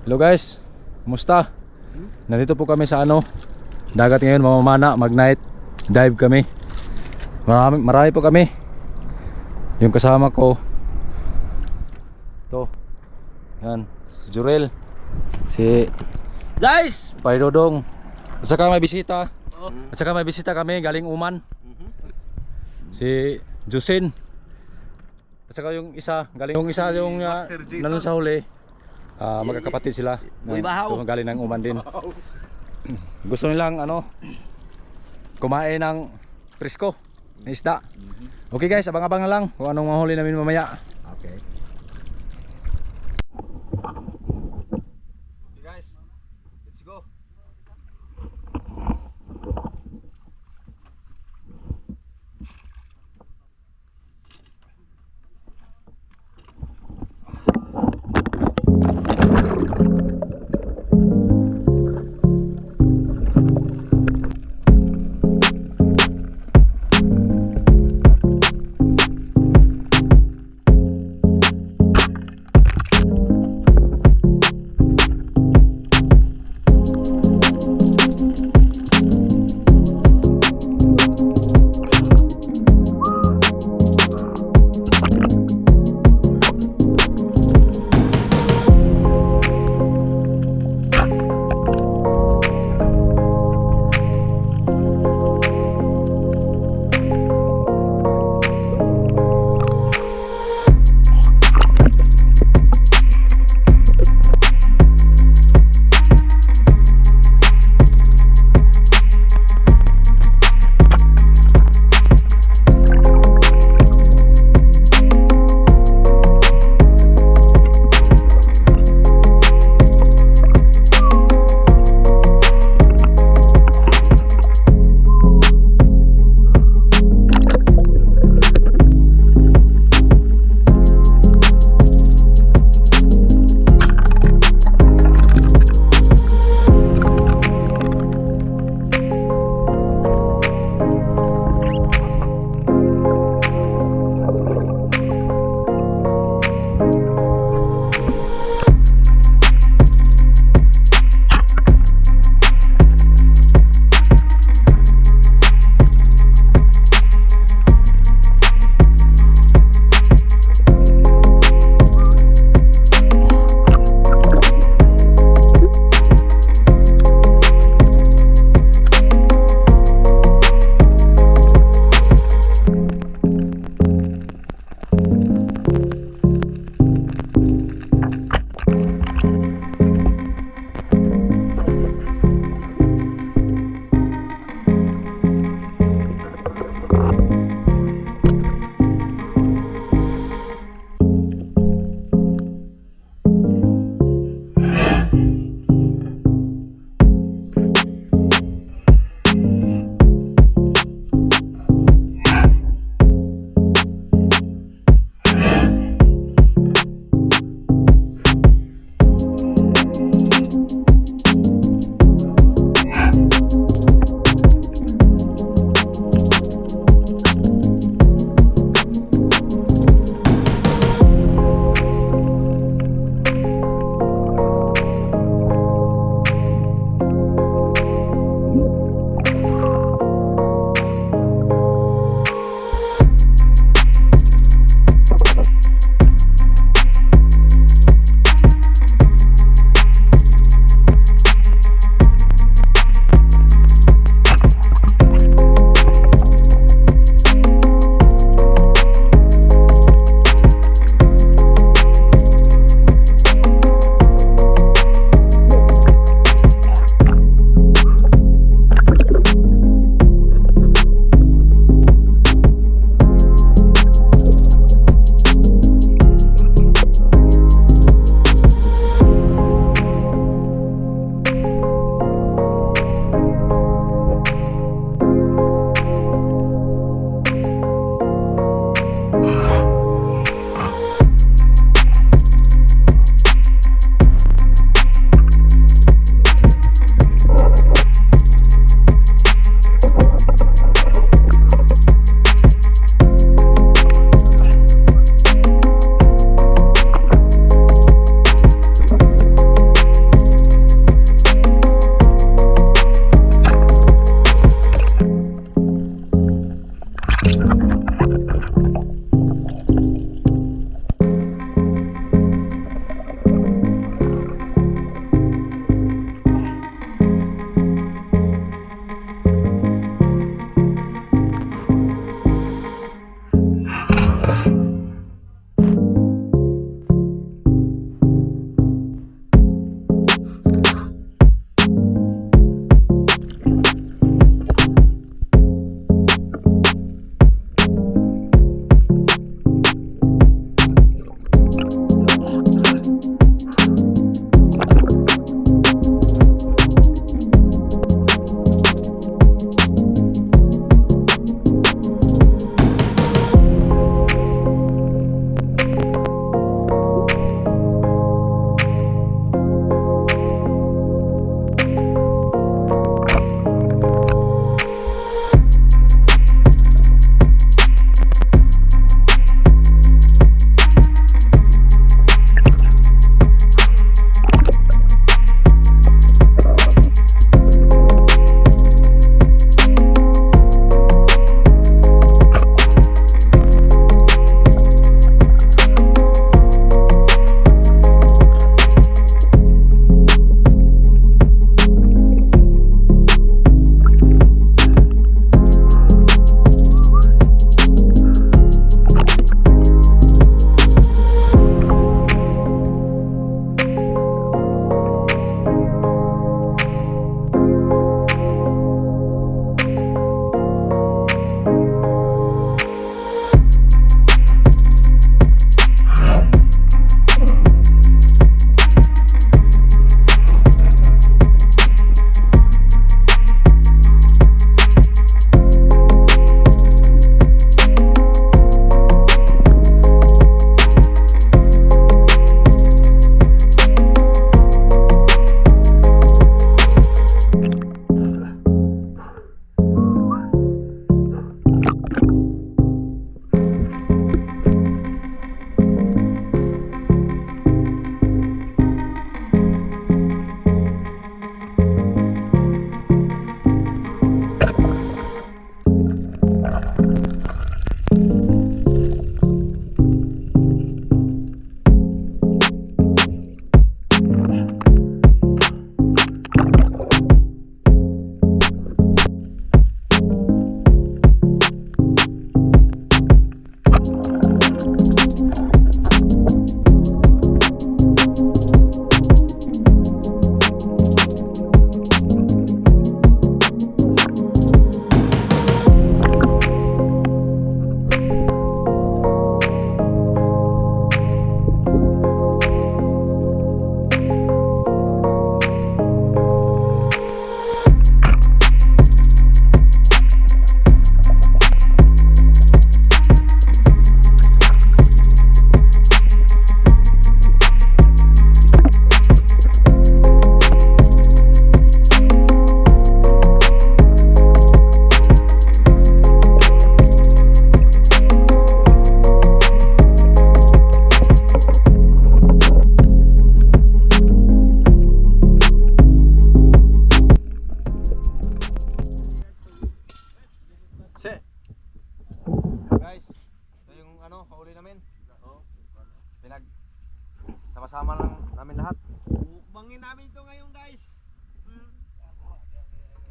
Hello guys, kumusta? Nandito po kami sa dagat ngayon, mamamana, mag night dive kami. Marami po kami. Yung kasama ko to, yan, si Jurel, si Guys! Pai Dodong. At saka may bisita. At saka may bisita kami galing Uman. Si Jusin. At saka yung isa yung nandun sa huli. Magkakapatid sila. Boy Bahaw. Galing ng Uman din. Gusto nilang kumain ng presko na isda. Okay guys, abang-abang na lang kung anong mahuli namin mamaya. Okay. Okay guys, let's go.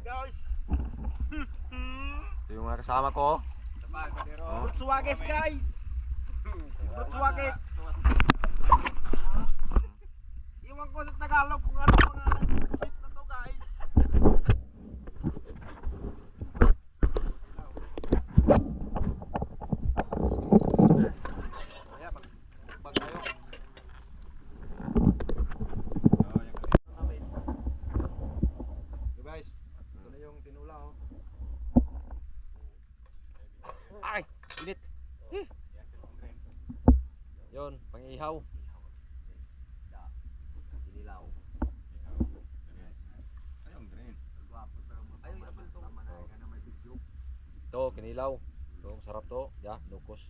guys. Ito yung mga kasama ko. Suwages guys. Suwages. Iwan ko sa Tagalog kung ano mga shit na to guys. Guys, ito na yung tinula oh. Ay, init. Yon, pang-ihaw. Inilaw. Ito, kinilaw. Ito, sarap to. Ya, lukos.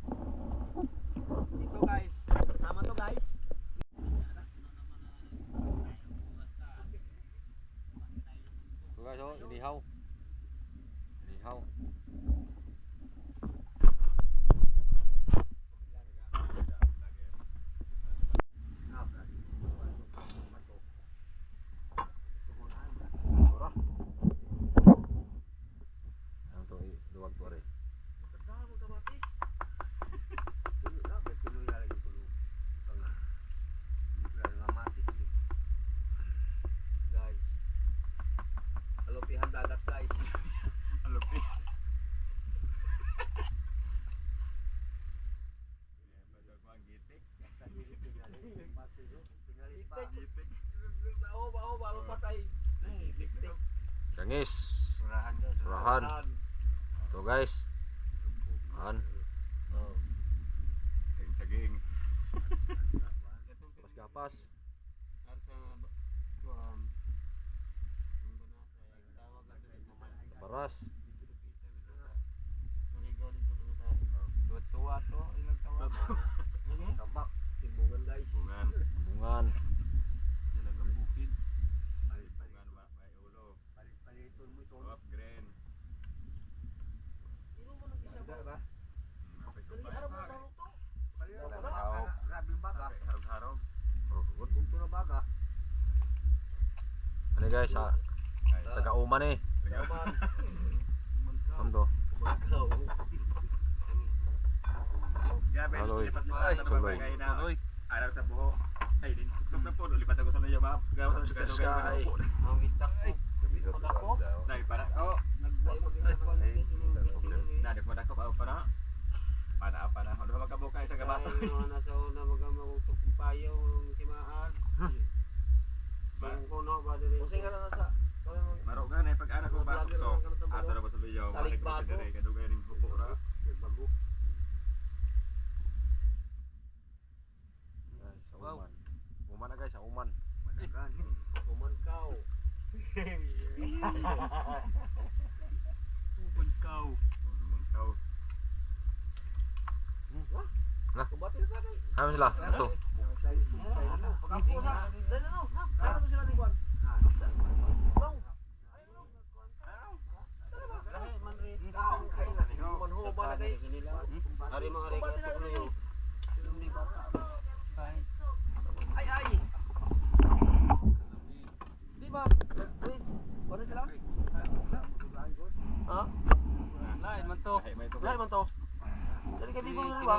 Ito guys. Sama to guys. Ito guys, oh, inihaw. Inihaw. Surah. Ano to, duwag to rin. Guys. Alopihan dagat guys. Alopi. Baho baru patay. Sangis. Surahan. Surahan. Ito guys. An. Saging. Kapas-kapas. Paras. Suwat-suwat to. Ilang tawag. Tambak. Timbungan guys. Bungan. Bungan. Ilang ang bukid. Bungan ba? May ulo. Up green. Harog-harog. Ano guys, taga-uman eh. Ano to? Tuloy. Tuloy. Araw sa buho. Ay, din. Suksok na po. Lipat ako sa nayo, ma'am. Gawa sa Sky. Ang itak ko. Nay, para ko. Nadik mo na ko pa na. Para na. Ano magkabukay sa gabato? Nasa una magamutok payo ang timaan. Sungko no ba diri? Kasi nga nasa Maro ka na pag-anak ko ba suksok. Ato na ba sa liyaw? Bakit ko kadiri kadugay ning buko ra. bago. Guys, sa uman. Uman na guys, sa uman. Uman kaw. Upon kaw. Kaw. Na. Kumbati na tayo. Ano sila? Ito. Pagkapo na. Dali na no. Para to sila ni Juan. Ari mga rega to kuno yo. Ay ay. Di ba? Uy, wala sila? Ha? Lain man to. Lain man to. Dali kay bibong na ba?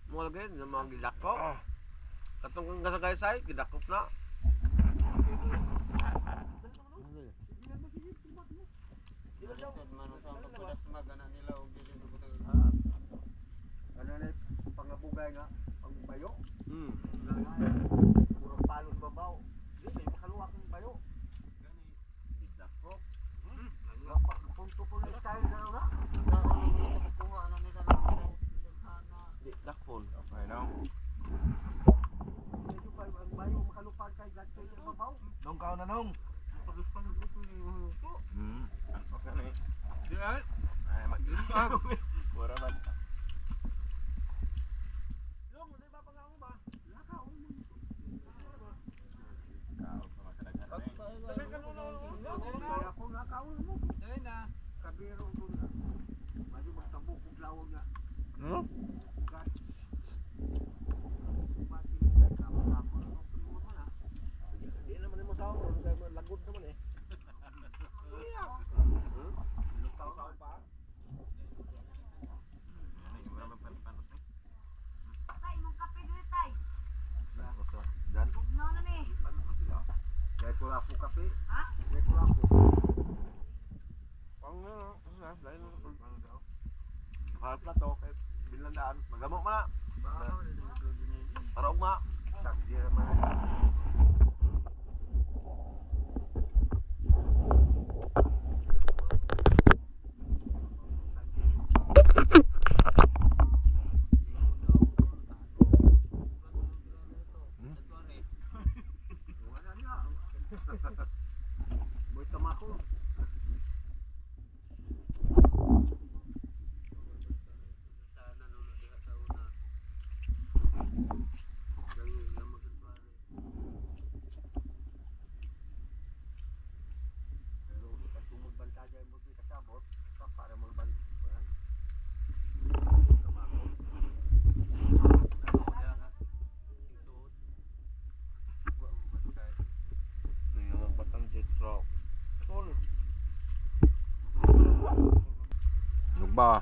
Mo lagi na mga gidakop. Katong kang gasagay-say, gidakop na. Ano na pangabugay nga pangbayo Hmm. puro palong babaw dito may makaluwak ng bayo Gidakop. punto po na tayo na na Di dakpon. Okay no. medyo pa ang bayo makalupag kay gato yung babaw Nong kaon na nong. Okay na eh. Di ay. Ay mag-imbang. Mura man. Long, di ba pangamu ba? lakaw Kaon pa matalaga na eh. Tabi ka no. kaya ako lakaw mo Dali na. kabiro ko na Mahal na to, kay binlandaan. Magamo man na. Para ugma. Sakdi naman. Boy tamako. Pero kasi magbantaya mo di kasabot para magbantay. Tamako. Yung batang jet rock. Tol. Nugba.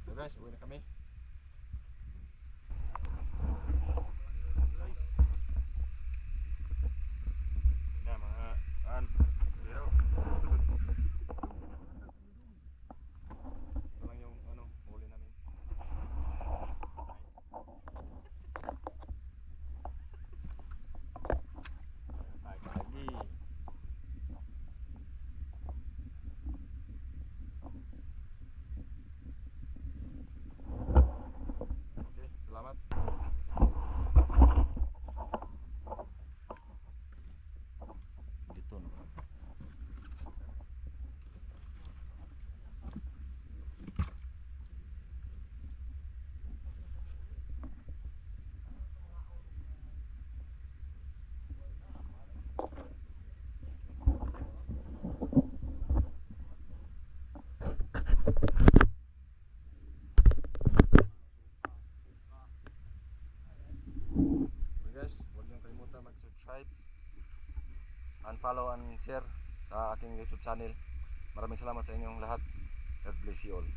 So guys, uwi na kami. Na mga an. Pero ito lang yung ano, huli namin. Nice. Lagi. Okay, salamat. Dito no. Okay guys, huwag niyong kalimutan mag-subscribe and follow and share sa aking YouTube channel. Maraming salamat sa inyong lahat. God bless you all.